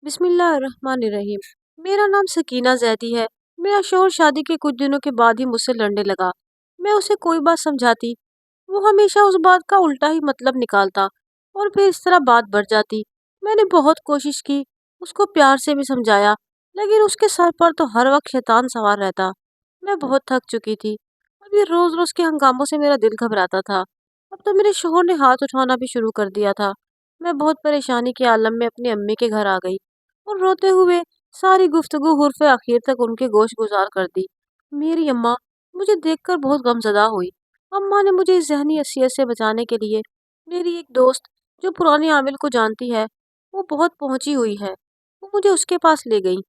बिस्मिल्लाहिर्रहमानिर्रहीम। मेरा नाम सकीना जैदी है। मेरा शौहर शादी के कुछ दिनों के बाद ही मुझसे लड़ने लगा। मैं उसे कोई बात समझाती, वो हमेशा उस बात का उल्टा ही मतलब निकालता और फिर इस तरह बात बढ़ जाती। मैंने बहुत कोशिश की, उसको प्यार से भी समझाया, लेकिन उसके सर पर तो हर वक्त शैतान सवार रहता। मैं बहुत थक चुकी थी। अब ये रोज रोज के हंगामों से मेरा दिल घबराता था। अब तो मेरे शौहर ने हाथ उठाना भी शुरू कर दिया था। मैं बहुत परेशानी के आलम में अपनी अम्मी के घर आ गई और रोते हुए सारी गुफ्तगू हुर्फ़े आखिर तक उनके गोश गुजार कर दी। मेरी अम्मा मुझे देखकर बहुत गमज़दा हुई। अम्मा ने मुझे इस ज़हनी असियत से बचाने के लिए मेरी एक दोस्त जो पुरानी आमिल को जानती है, वो बहुत पहुंची हुई है, वो मुझे उसके पास ले गई।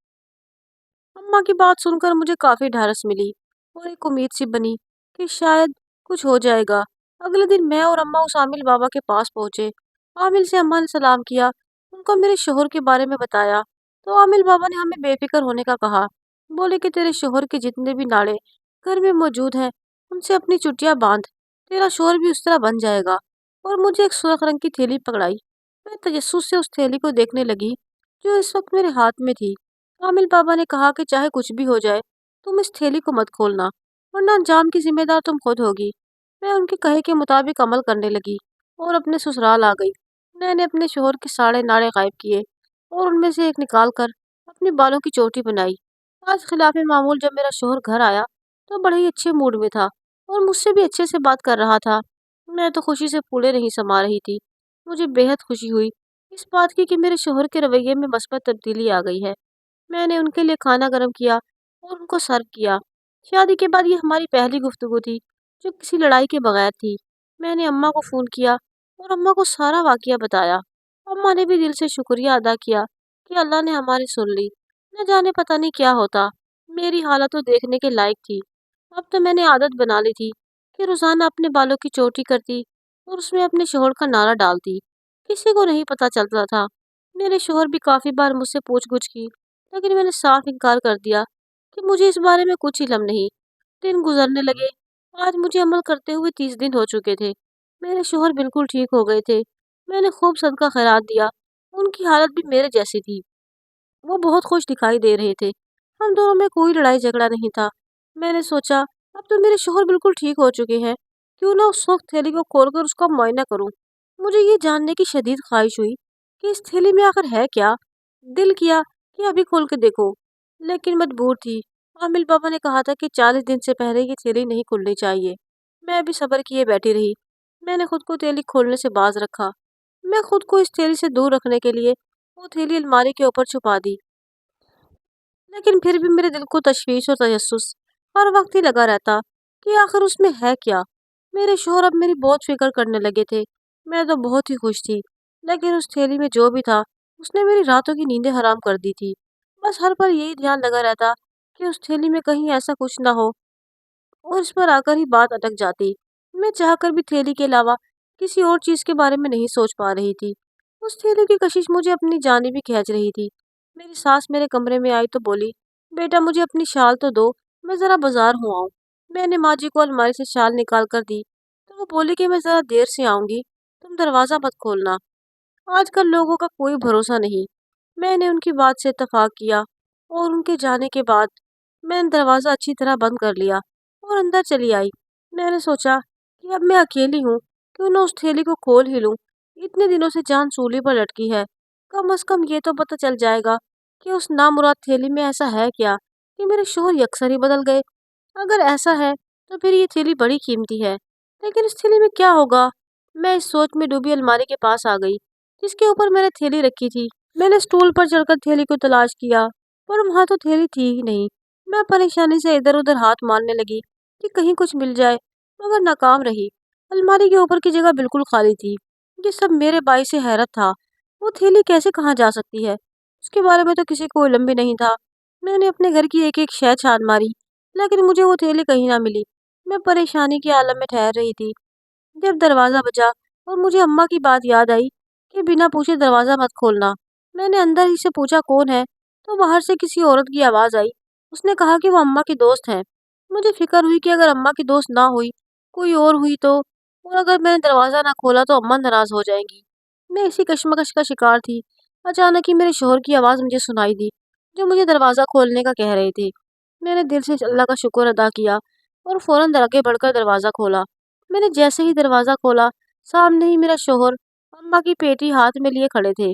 अम्मा की बात सुनकर मुझे काफ़ी ढारस मिली और एक उम्मीद सी बनी कि शायद कुछ हो जाएगा। अगले दिन मैं और अम्मा उस आमिल बाबा के पास पहुंचे। आमिल से अम्मा ने सलाम किया, उनको मेरे शोहर के बारे में बताया। तो आमिल बाबा ने हमें बेफिक्र होने का कहा। बोले कि तेरे शोहर के जितने भी नाड़े घर में मौजूद हैं, उनसे अपनी चुटिया बांध, तेरा शोहर भी उस तरह बन जाएगा। और मुझे एक सुर्ख रंग की थैली पकड़ाई। मैं तजस्सुस से उस थैली को देखने लगी जो इस वक्त मेरे हाथ में थी। आमिल बाबा ने कहा कि चाहे कुछ भी हो जाए, तुम इस थैली को मत खोलना, वरना अंजाम की जिम्मेदार तुम खुद होगी। मैं उनके कहे के मुताबिक अमल करने लगी और अपने ससुराल आ गई। मैंने अपने शोहर के सारे नाड़े गायब किए और उनमें से एक निकाल कर अपने बालों की चोटी बनाई। आज खिलाफ मामूल जब मेरा शोहर घर आया तो बड़े ही अच्छे मूड में था और मुझसे भी अच्छे से बात कर रहा था। मैं तो खुशी से फूले नहीं समा रही थी। मुझे बेहद खुशी हुई इस बात की कि मेरे शोहर के रवैये में मस्बत तब्दीली आ गई है। मैंने उनके लिए खाना गर्म किया और उनको सर्व किया। शादी के बाद ये हमारी पहली गुफ्तगू थी जो किसी लड़ाई के बगैर थी। मैंने अम्मा को फ़ोन किया और अम्मा को सारा वाक़या बताया। अम्मा ने भी दिल से शुक्रिया अदा किया कि अल्लाह ने हमारी सुन ली। न जाने पता नहीं क्या होता, मेरी हालत तो देखने के लायक थी। अब तो मैंने आदत बना ली थी कि रोज़ाना अपने बालों की चोटी करती और उसमें अपने शोहर का नारा डालती। किसी को नहीं पता चलता था। मेरे शोहर भी काफ़ी बार मुझसे पूछ-गुछ की, लेकिन मैंने साफ इनकार कर दिया कि मुझे इस बारे में कुछ इल्म नहीं। दिन गुजरने लगे। आज मुझे अमल करते हुए 30 दिन हो चुके थे। मेरे शोहर बिल्कुल ठीक हो गए थे। मैंने खूब सदका खैरात दिया। उनकी हालत भी मेरे जैसी थी। वो बहुत खुश दिखाई दे रहे थे। हम दोनों में कोई लड़ाई झगड़ा नहीं था। मैंने सोचा, अब तो मेरे शोहर बिल्कुल ठीक हो चुके हैं, क्यों ना उस वक्त थैली को खोलकर उसका मुआयना करूं। मुझे ये जानने की शदीद ख्वाहिश हुई कि इस थैली में आखिर है क्या। दिल किया कि अभी खोल के देखो, लेकिन मजबूर थी। आमिल बाबा ने कहा था कि 40 दिन से पहले ये थैली नहीं खुलनी चाहिए। मैं भी सब्र किए बैठी रही। मैंने खुद को थैली खोलने से बाज रखा। मैं खुद को इस थैली से दूर रखने के लिए वो थैली अलमारी के ऊपर छुपा दी, लेकिन फिर भी मेरे दिल को तशवीश और तजस्सुस हर वक्त ही लगा रहता कि आखिर उसमें है क्या। मेरे शोहर अब मेरी बहुत फिक्र करने लगे थे। मैं तो बहुत ही खुश थी, लेकिन उस थैली में जो भी था उसने मेरी रातों की नींदें हराम कर दी थी। बस हर पल यही ध्यान लगा रहता कि उस थैली में कहीं ऐसा कुछ ना हो और इस पर आकर ही बात अटक जाती। मैं चाहकर भी थैली के अलावा किसी और चीज़ के बारे में नहीं सोच पा रही थी। उस थैली की कशिश मुझे अपनी जानिब ही खींच रही थी। मेरी सास मेरे कमरे में आई तो बोली, बेटा मुझे अपनी शाल तो दो, मैं ज़रा बाजार हूँ आऊँ। मैंने माँ जी को अलमारी से शाल निकाल कर दी तो वो बोली कि मैं ज़रा देर से आऊँगी, तुम दरवाज़ा मत खोलना। आजकल लोगों का कोई भरोसा नहीं। मैंने उनकी बात से इत्तेफाक किया और उनके जाने के बाद मैंने दरवाज़ा अच्छी तरह बंद कर लिया और अंदर चली आई। मैंने सोचा कि अब मैं अकेली हूँ, क्यों ना उस थैली को खोल ही लूँ। इतने दिनों से जान सूली पर लटकी है, कम से कम ये तो पता चल जाएगा कि उस नामुराद थैली में ऐसा है क्या कि मेरे शोहर यकसर ही बदल गए। अगर ऐसा है तो फिर ये थैली बड़ी कीमती है, लेकिन इस थैली में क्या होगा। मैं इस सोच में डूबी अलमारी के पास आ गई जिसके ऊपर मैंने थैली रखी थी। मैंने स्टूल पर चढ़कर थैली को तलाश किया, पर वहां तो थैली थी ही नहीं। मैं परेशानी से इधर उधर हाथ मारने लगी कि कहीं कुछ मिल जाए, मगर नाकाम रही। अलमारी के ऊपर की जगह बिल्कुल खाली थी। ये सब मेरे बाई से हैरत था। वो थैली कैसे कहाँ जा सकती है, उसके बारे में तो किसी को इल्म भी नहीं था। मैंने अपने घर की एक एक शय छान मारी, लेकिन मुझे वो थैली कहीं ना मिली। मैं परेशानी के आलम में ठहर रही थी जब दरवाज़ा बजा और मुझे अम्मा की बात याद आई कि बिना पूछे दरवाज़ा मत खोलना। मैंने अंदर ही से पूछा कौन है, तो बाहर से किसी औरत की आवाज़ आई। उसने कहा कि वो अम्मा की दोस्त है। मुझे फिक्र हुई कि अगर अम्मा की दोस्त ना हुई, कोई और हुई तो, और अगर मैंने दरवाज़ा ना खोला तो अम्मा नाराज़ हो जाएंगी। मैं इसी कश्मकश का शिकार थी अचानक ही मेरे शोहर की आवाज़ मुझे सुनाई दी, जो मुझे दरवाज़ा खोलने का कह रहे थे। मैंने दिल से अल्लाह का शुक्र अदा किया और फ़ौरन आगे बढ़कर दरवाज़ा खोला। मैंने जैसे ही दरवाज़ा खोला, सामने ही मेरा शोहर अम्मा की पेटी हाथ में लिए खड़े थे।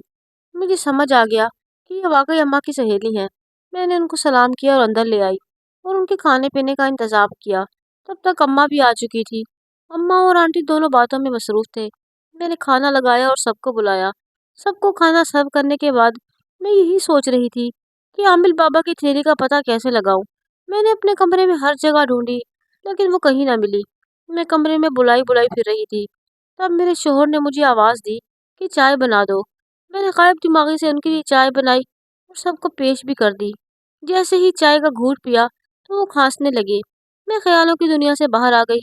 मुझे समझ आ गया कि ये वाकई अम्मा की सहेली हैं। मैंने उनको सलाम किया और अंदर ले आई और उनके खाने पीने का इंतज़ाम किया। तब तक अम्मा भी आ चुकी थी। अम्मा और आंटी दोनों बातों में मसरूफ़ थे। मैंने खाना लगाया और सबको बुलाया। सबको खाना सर्व करने के बाद मैं यही सोच रही थी कि आमिल बाबा की थैली का पता कैसे लगाऊं। मैंने अपने कमरे में हर जगह ढूंढी, लेकिन वो कहीं ना मिली। मैं कमरे में बुलाई बुलाई फिर रही थी। तब मेरे शोहर ने मुझे आवाज़ दी कि चाय बना दो। मैंने गायब दिमागी से उनके लिए चाय बनाई और सबको पेश भी कर दी। जैसे ही चाय का घूंट पिया तो वो खांसने लगे। मैं ख्यालों की दुनिया से बाहर आ गई।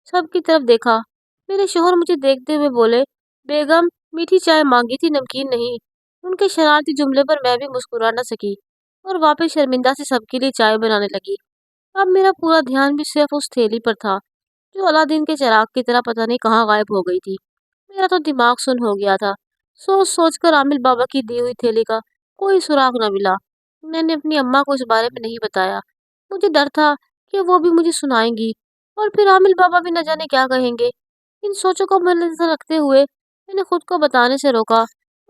सबकी तरफ देखा। मेरे शोहर मुझे देखते हुए बोले, बेगम, मीठी चाय मांगी थी, नमकीन नहीं। उनके शरारती जुमले पर मैं भी मुस्कुरा न सकी और वापस शर्मिंदा से सबके लिए चाय बनाने लगी। अब मेरा पूरा ध्यान भी सिर्फ उस थैली पर था, जो अलादीन के चिराग की तरह पता नहीं कहाँ गायब हो गई थी। मेरा तो दिमाग सुन हो गया था। सोच सोच कर आमिर बाबा की दी हुई थैली का कोई सुराग न मिला। मैंने अपनी अम्मा को इस बारे में नहीं बताया। मुझे डर था कि वो भी मुझे सुनाएंगी और फिर आमिर बाबा भी न जाने क्या कहेंगे। इन सोचों को मद्देनजर रखते हुए मैंने खुद को बताने से रोका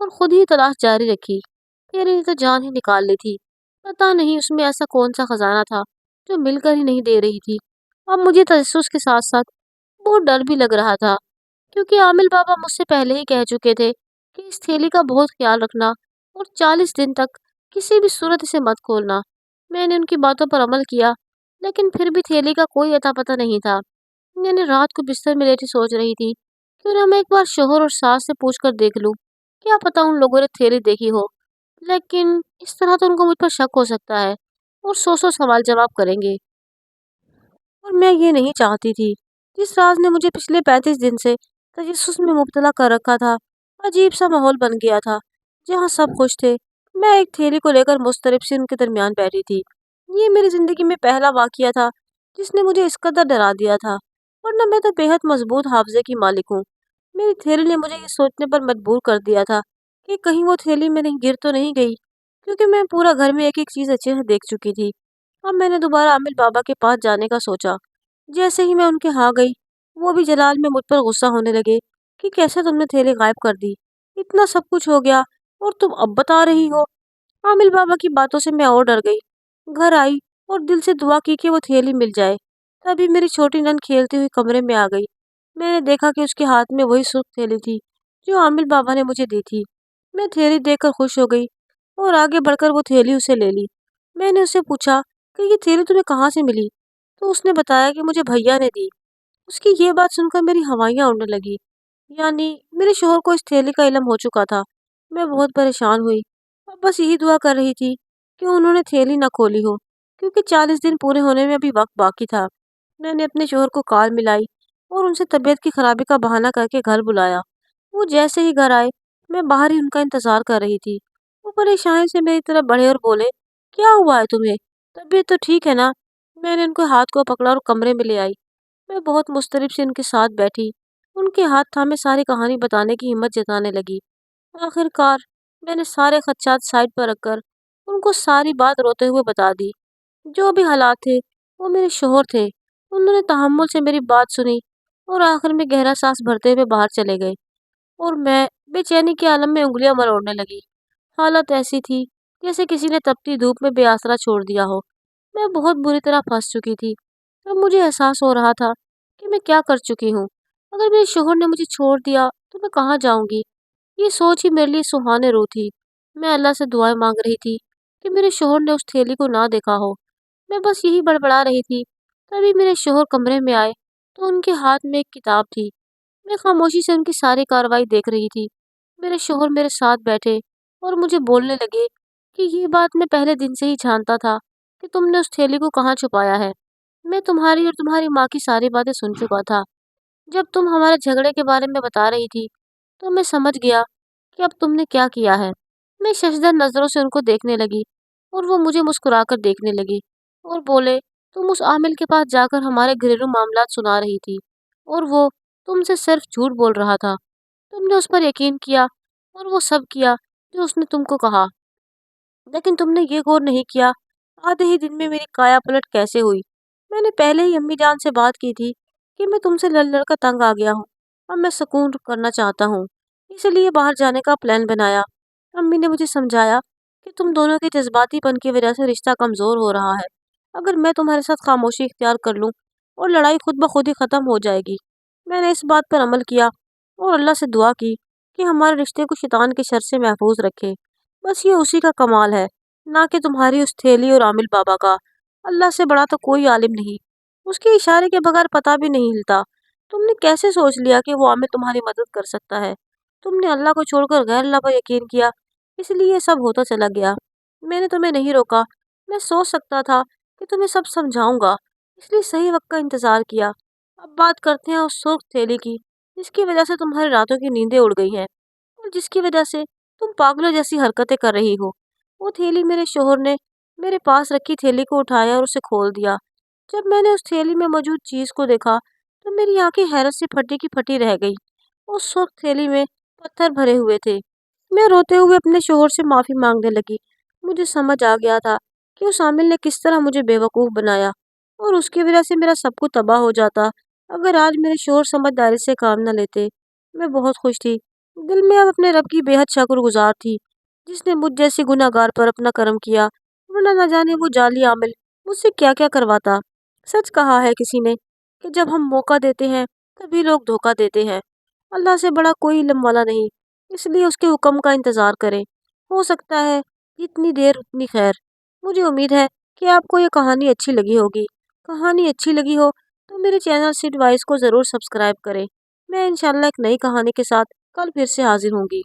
और खुद ही तलाश जारी रखी। थैली ने तो जान ही निकाल ली थी। पता नहीं उसमें ऐसा कौन सा खजाना था जो मिलकर ही नहीं दे रही थी। अब मुझे तजस्सुस के साथ साथ बहुत डर भी लग रहा था, क्योंकि आमिल बाबा मुझसे पहले ही कह चुके थे कि इस थैली का बहुत ख्याल रखना और 40 दिन तक किसी भी सूरत इसे मत खोलना। मैंने उनकी बातों पर अमल किया, लेकिन फिर भी थैली का कोई अता पता नहीं था। मैंने रात को बिस्तर में लेटी सोच रही थी, क्यों ना मैं एक बार शोहर और सास से पूछ कर देख लूं, क्या पता उन लोगों ने थैली देखी हो। लेकिन इस तरह तो उनको मुझ पर शक हो सकता है और सौ सवाल जवाब करेंगे, और मैं ये नहीं चाहती थी। जिस राज ने मुझे पिछले 35 दिन से तजस्सुस में मुब्तला कर रखा था, अजीब सा माहौल बन गया था जहाँ सब खुश थे। मैं एक थैली को लेकर मुस्तरब सी उनके दरमियान बैठी थी। ये मेरी जिंदगी में पहला वाकया था जिसने मुझे इस कदर डरा दिया था, वरना मैं तो बेहद मजबूत हाफजे की मालिक हूँ। मेरी थैली ने मुझे ये सोचने पर मजबूर कर दिया था कि कहीं वो थैली में नहीं गिर तो नहीं गई, क्योंकि मैं पूरा घर में एक एक चीज़ अच्छे से देख चुकी थी। अब मैंने दोबारा आमिर बाबा के पास जाने का सोचा। जैसे ही मैं उनके यहाँ गई, वो भी जलाल में मुझ पर गुस्सा होने लगे कि कैसे तुमने थैली गायब कर दी। इतना सब कुछ हो गया और तुम अब बता रही हो। आमिर बाबा की बातों से मैं और डर गई। घर आई और दिल से दुआ की कि वो थैली मिल जाए। तभी मेरी छोटी नंद खेलते हुए कमरे में आ गई। मैंने देखा कि उसके हाथ में वही सुर्ख थैली थी जो आमिर बाबा ने मुझे दी थी। मैं थैली देखकर खुश हो गई और आगे बढ़कर वो थैली उसे ले ली। मैंने उससे पूछा कि ये थैली तुम्हें कहाँ से मिली, तो उसने बताया कि मुझे भैया ने दी। उसकी ये बात सुनकर मेरी हवाइयाँ उड़ने लगी। यानी मेरे शोहर को इस थैली का इल्म हो चुका था। मैं बहुत परेशान हुई। अब बस यही दुआ कर रही थी कि उन्होंने थैली ना खोली हो, क्योंकि 40 दिन पूरे होने में अभी वक्त बाकी था। मैंने अपने शोहर को कॉल मिलाई और उनसे तबीयत की खराबी का बहाना करके घर बुलाया। वो जैसे ही घर आए, मैं बाहर ही उनका इंतजार कर रही थी। वो परेशानी से मेरी तरफ बढ़े और बोले, क्या हुआ है तुम्हें? तबीयत तो ठीक है ना? मैंने उनके हाथ को पकड़ा और कमरे में ले आई। मैं बहुत मुस्तरिब से उनके साथ बैठी, उनके हाथ थामे सारी कहानी बताने की हिम्मत जताने लगी। आखिरकार मैंने सारे खदशात साइड पर रखकर उनको सारी बात रोते हुए बता दी। जो भी हालात थे, वो मेरे शोहर थे। उन्होंने तहम्मुल से मेरी बात सुनी और आखिर में गहरा सांस भरते हुए बाहर चले गए, और मैं बेचैनी के आलम में उंगलियां मरोड़ने लगी। हालत ऐसी थी जैसे किसी ने तपती धूप में बेआसरा छोड़ दिया हो। मैं बहुत बुरी तरह फंस चुकी थी। अब मुझे एहसास हो रहा था कि मैं क्या कर चुकी हूँ। अगर मेरे शोहर ने मुझे छोड़ दिया तो मैं कहाँ जाऊंगी। ये सोच ही मेरे लिए सुहाने रू थी। मैं अल्लाह से दुआएं मांग रही थी कि मेरे शोहर ने उस थैली को ना देखा हो। मैं बस यही बड़बड़ा रही थी, तभी मेरे शोहर कमरे में आए तो उनके हाथ में एक किताब थी। मैं खामोशी से उनकी सारी कार्रवाई देख रही थी। मेरे शोहर मेरे साथ बैठे और मुझे बोलने लगे कि ये बात मैं पहले दिन से ही जानता था कि तुमने उस थैली को कहाँ छुपाया है। मैं तुम्हारी और तुम्हारी माँ की सारी बातें सुन चुका था। जब तुम हमारे झगड़े के बारे में बता रही थी, तो मैं समझ गया कि अब तुमने क्या किया है। मैं शशदर नज़रों से उनको देखने लगी और वो मुझे मुस्कुराकर देखने लगी और बोले, तुम उस आमिल के पास जाकर हमारे घरेलू मामलात सुना रही थी और वो तुमसे सिर्फ झूठ बोल रहा था। तुमने उस पर यकीन किया और वो सब किया जो उसने तुमको कहा, लेकिन तुमने ये गौर नहीं किया आधे ही दिन में मेरी काया पलट कैसे हुई। मैंने पहले ही अम्मी जान से बात की थी कि मैं तुमसे लड़ लड़ कर तंग आ गया हूँ। अब मैं सुकून करना चाहता हूँ, इसलिए बाहर जाने का प्लान बनाया। अम्मी ने मुझे समझाया कि तुम दोनों के जज्बातीपन की वजह से रिश्ता कमजोर हो रहा है। अगर मैं तुम्हारे साथ खामोशी इख्तियार कर लूँ और लड़ाई खुद ब खुद ही खत्म हो जाएगी। मैंने इस बात पर अमल किया और अल्लाह से दुआ की कि हमारे रिश्ते को शैतान के शर से महफूज रखे। बस ये उसी का कमाल है, ना कि तुम्हारी उस थैली और आमिल बाबा का। अल्लाह से बड़ा तो कोई आलिम नहीं, उसके इशारे के बगैर पता भी नहीं हिलता। तुमने कैसे सोच लिया कि वो आमिल तुम्हारी मदद कर सकता है? तुमने अल्लाह को छोड़कर गैर अल्लाह पर यकीन किया, इसलिए ये सब होता चला गया। मैंने तुम्हें नहीं रोका, मैं सोच सकता था कि तुम्हें सब समझाऊंगा, इसलिए सही वक्त का इंतजार किया। अब बात करते हैं उस सुर्ख थैली की, जिसकी वजह से तुम्हारी रातों की नींदें उड़ गई हैं और जिसकी वजह से तुम पागलों जैसी हरकतें कर रही हो। वो थैली, मेरे शोहर ने मेरे पास रखी थैली को उठाया और उसे खोल दिया। जब मैंने उस थैली में मौजूद चीज को देखा तो मेरी आंखें हैरत से फटी की फटी रह गई। उस सुर्ख थैली में पत्थर भरे हुए थे। मैं रोते हुए अपने शोहर से माफी मांगने लगी। मुझे समझ आ गया था कि उस आमिल ने किस तरह मुझे बेवकूफ बनाया और उसकी वजह से मेरा सब कुछ तबाह हो जाता। अगर आज मेरे शोहर समझदारी से काम न लेते। मैं बहुत खुश थी, दिल में अब अपने रब की बेहद शुक्रगुजार थी, जिसने मुझ जैसी गुनहगार पर अपना करम किया, वरना न जाने वो जाली आमिल मुझसे क्या क्या करवाता। सच कहा है किसी ने कि जब हम मौका देते हैं तभी लोग धोखा देते हैं। अल्लाह से बड़ा कोई इल्म वाला नहीं, इसलिए उसके हुक्म का इंतजार करें। हो सकता है जितनी देर उतनी खैर। मुझे उम्मीद है कि आपको ये कहानी अच्छी लगी होगी। कहानी अच्छी लगी हो तो मेरे चैनल सिड वाइस को ज़रूर सब्सक्राइब करें। मैं इंशाल्लाह एक नई कहानी के साथ कल फिर से हाजिर होंगी।